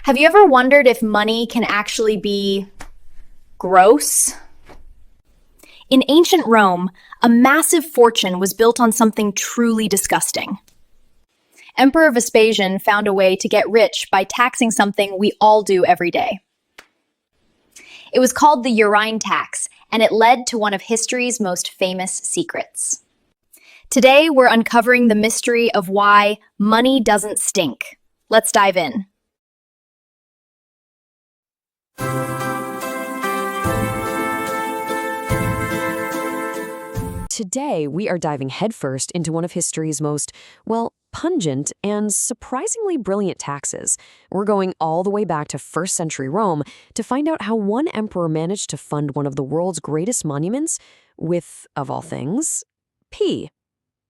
Have you ever wondered if money can actually be gross? In ancient Rome, a massive fortune was built on something truly disgusting. Emperor Vespasian found a way to get rich by taxing something we all do every day. It was called the Urine tax, and it led to one of history's most famous secrets. Today, we're uncovering the mystery of why money doesn't stink. Let's dive in. Today, we are diving headfirst into one of history's most, pungent and surprisingly brilliant taxes. We're going all the way back to 1st century Rome to find out how one emperor managed to fund one of the world's greatest monuments with, of all things, pee.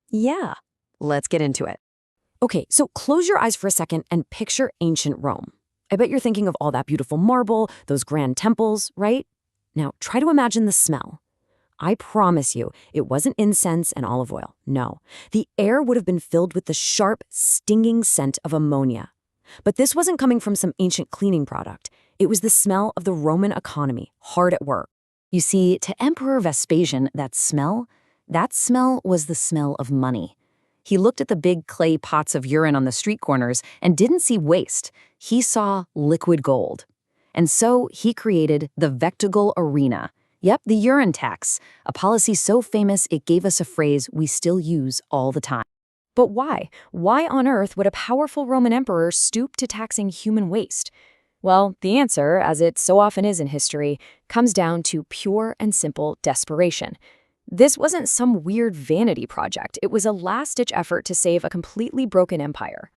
Yeah, let's get into it. Okay, so close your eyes for a second and picture ancient Rome. I bet you're thinking of all that beautiful marble, those grand temples, right? Now, try to imagine the smell. I promise you, it wasn't incense and olive oil. No, the air would have been filled with the sharp, stinging scent of ammonia. But this wasn't coming from some ancient cleaning product. It was the smell of the Roman economy, hard at work. You see, to Emperor Vespasian, that smell was the smell of money. He looked at the big clay pots of urine on the street corners and didn't see waste. He saw liquid gold. And so he created the vectigal arena. Yep, the urine tax, a policy so famous it gave us a phrase we still use all the time. But why? Why on earth would a powerful Roman emperor stoop to taxing human waste? Well, the answer, as it so often is in history, comes down to pure and simple desperation. This wasn't some weird vanity project. It was a last-ditch effort to save a completely broken empire.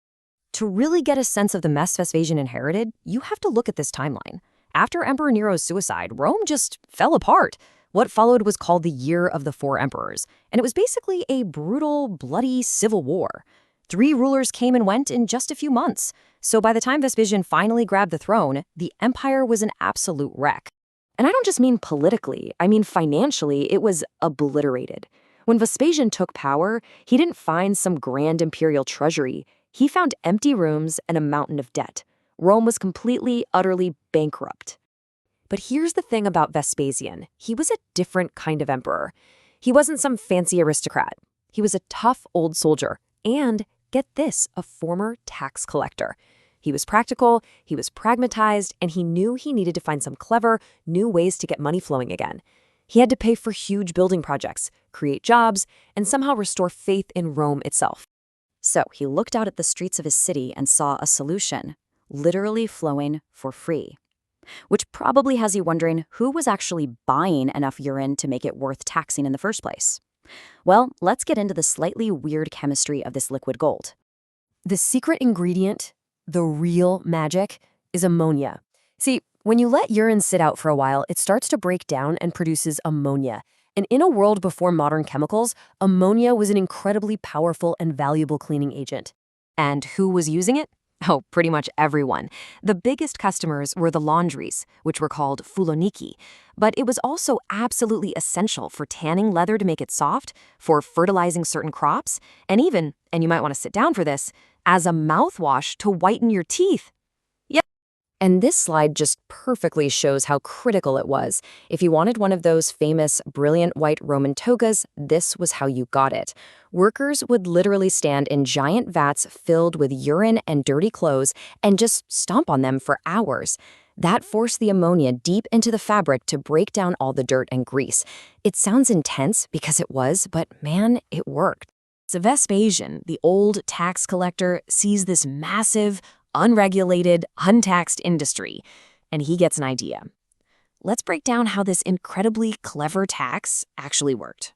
To really get a sense of the mess Vespasian inherited, you have to look at this timeline. After Emperor Nero's suicide, Rome just fell apart. What followed was called the Year of the Four Emperors, and it was basically a brutal, bloody civil war. 3 rulers came and went in just a few months. So by the time Vespasian finally grabbed the throne, the empire was an absolute wreck. And I don't just mean politically, I mean financially, it was obliterated. When Vespasian took power, he didn't find some grand imperial treasury. He found empty rooms and a mountain of debt. Rome was completely, utterly bankrupt. But here's the thing about Vespasian. He was a different kind of emperor. He wasn't some fancy aristocrat. He was a tough old soldier and, get this, a former tax collector. He was practical, he was pragmatized, and he knew he needed to find some clever, new ways to get money flowing again. He had to pay for huge building projects, create jobs, and somehow restore faith in Rome itself. So he looked out at the streets of his city and saw a solution. Literally flowing for free. Which probably has you wondering who was actually buying enough urine to make it worth taxing in the first place. Well, let's get into the slightly weird chemistry of this liquid gold. The secret ingredient, the real magic, is ammonia. See, when you let urine sit out for a while, it starts to break down and produces ammonia. And in a world before modern chemicals, ammonia was an incredibly powerful and valuable cleaning agent. And who was using it? Oh, pretty much everyone. The biggest customers were the laundries, which were called fuloniki. But it was also absolutely essential for tanning leather to make it soft, for fertilizing certain crops, and even, and you might want to sit down for this, as a mouthwash to whiten your teeth. Yep. And this slide just perfectly shows how critical it was. If you wanted one of those famous, brilliant white Roman togas, this was how you got it. Workers would literally stand in giant vats filled with urine and dirty clothes and just stomp on them for hours. That forced the ammonia deep into the fabric to break down all the dirt and grease. It sounds intense because it was, but man, it worked. So Vespasian, the old tax collector, sees this massive, unregulated, untaxed industry, and he gets an idea. Let's break down how this incredibly clever tax actually worked.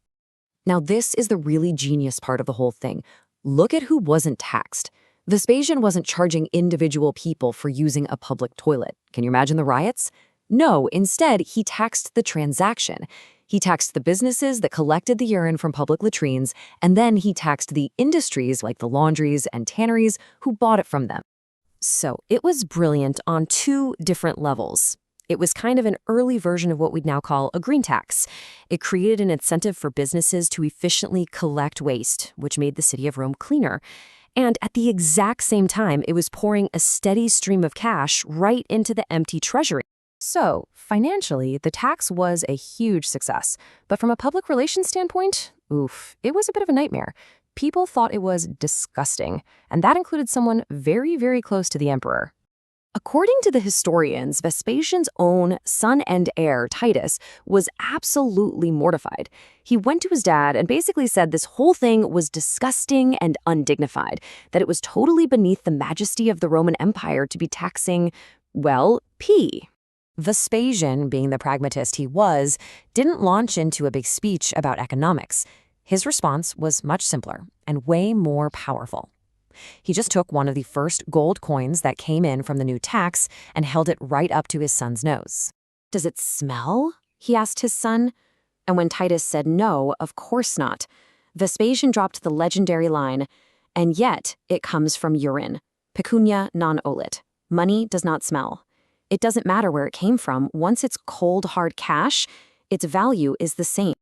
Now, this is the really genius part of the whole thing. Look at who wasn't taxed. Vespasian wasn't charging individual people for using a public toilet. Can you imagine the riots? No, instead, he taxed the transaction. He taxed the businesses that collected the urine from public latrines, and then he taxed the industries like the laundries and tanneries who bought it from them. So it was brilliant on 2 different levels. It was kind of an early version of what we'd now call a green tax. It created an incentive for businesses to efficiently collect waste, which made the city of Rome cleaner. And at the exact same time, it was pouring a steady stream of cash right into the empty treasury. So, financially, the tax was a huge success. But from a public relations standpoint, oof, it was a bit of a nightmare. People thought it was disgusting, and that included someone very, very close to the emperor. According to the historians, Vespasian's own son and heir, Titus, was absolutely mortified. He went to his dad and basically said this whole thing was disgusting and undignified, that it was totally beneath the majesty of the Roman Empire to be taxing, well, pee. Vespasian, being the pragmatist he was, didn't launch into a big speech about economics. His response was much simpler and way more powerful. He just took one of the first gold coins that came in from the new tax and held it right up to his son's nose. "Does it smell?" he asked his son. And when Titus said no, of course not, Vespasian dropped the legendary line, "And yet it comes from urine. Pecunia non olet. Money does not smell. It doesn't matter where it came from. Once it's cold, hard cash, its value is the same."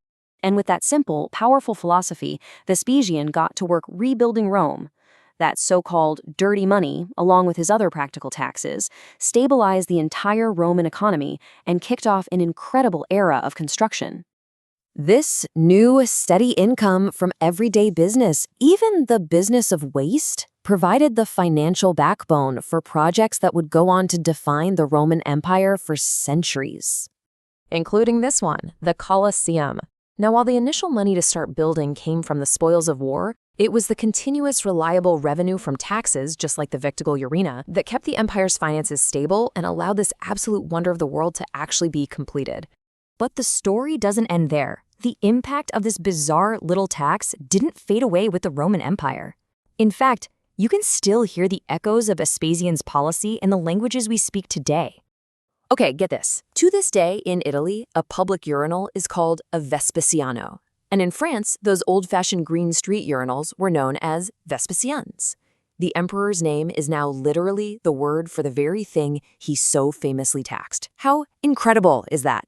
And with that simple, powerful philosophy, Vespasian got to work rebuilding Rome. That so-called dirty money, along with his other practical taxes, stabilized the entire Roman economy and kicked off an incredible era of construction. This new, steady income from everyday business, even the business of waste, provided the financial backbone for projects that would go on to define the Roman Empire for centuries. Including this one, the Colosseum. Now, while the initial money to start building came from the spoils of war, it was the continuous, reliable revenue from taxes, just like the Victual Urine, that kept the empire's finances stable and allowed this absolute wonder of the world to actually be completed. But the story doesn't end there. The impact of this bizarre little tax didn't fade away with the Roman Empire. In fact, you can still hear the echoes of Vespasian's policy in the languages we speak today. Okay, get this. To this day in Italy, a public urinal is called a Vespasiano. And in France, those old-fashioned green street urinals were known as Vespasiens. The emperor's name is now literally the word for the very thing he so famously taxed. How incredible is that?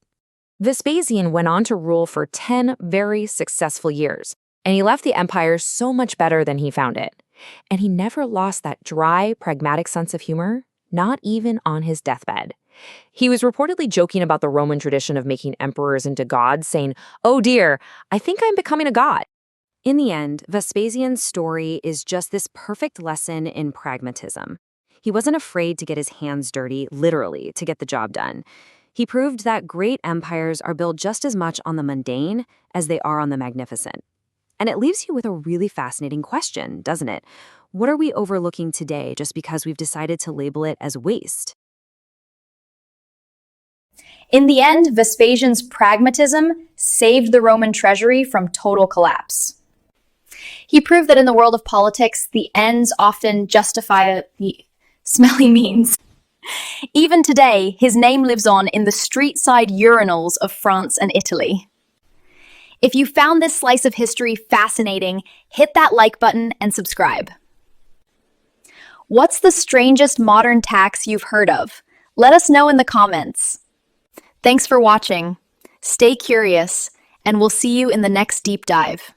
Vespasian went on to rule for 10 very successful years, and he left the empire so much better than he found it. And he never lost that dry, pragmatic sense of humor, not even on his deathbed. He was reportedly joking about the Roman tradition of making emperors into gods, saying, "Oh dear, I think I'm becoming a god." In the end, Vespasian's story is just this perfect lesson in pragmatism. He wasn't afraid to get his hands dirty, literally, to get the job done. He proved that great empires are built just as much on the mundane as they are on the magnificent. And it leaves you with a really fascinating question, doesn't it? What are we overlooking today just because we've decided to label it as waste? In the end, Vespasian's pragmatism saved the Roman treasury from total collapse. He proved that in the world of politics, the ends often justify the smelly means. Even today, his name lives on in the street-side urinals of France and Italy. If you found this slice of history fascinating, hit that like button and subscribe. What's the strangest modern tax you've heard of? Let us know in the comments. Thanks for watching. Stay curious, and we'll see you in the next deep dive.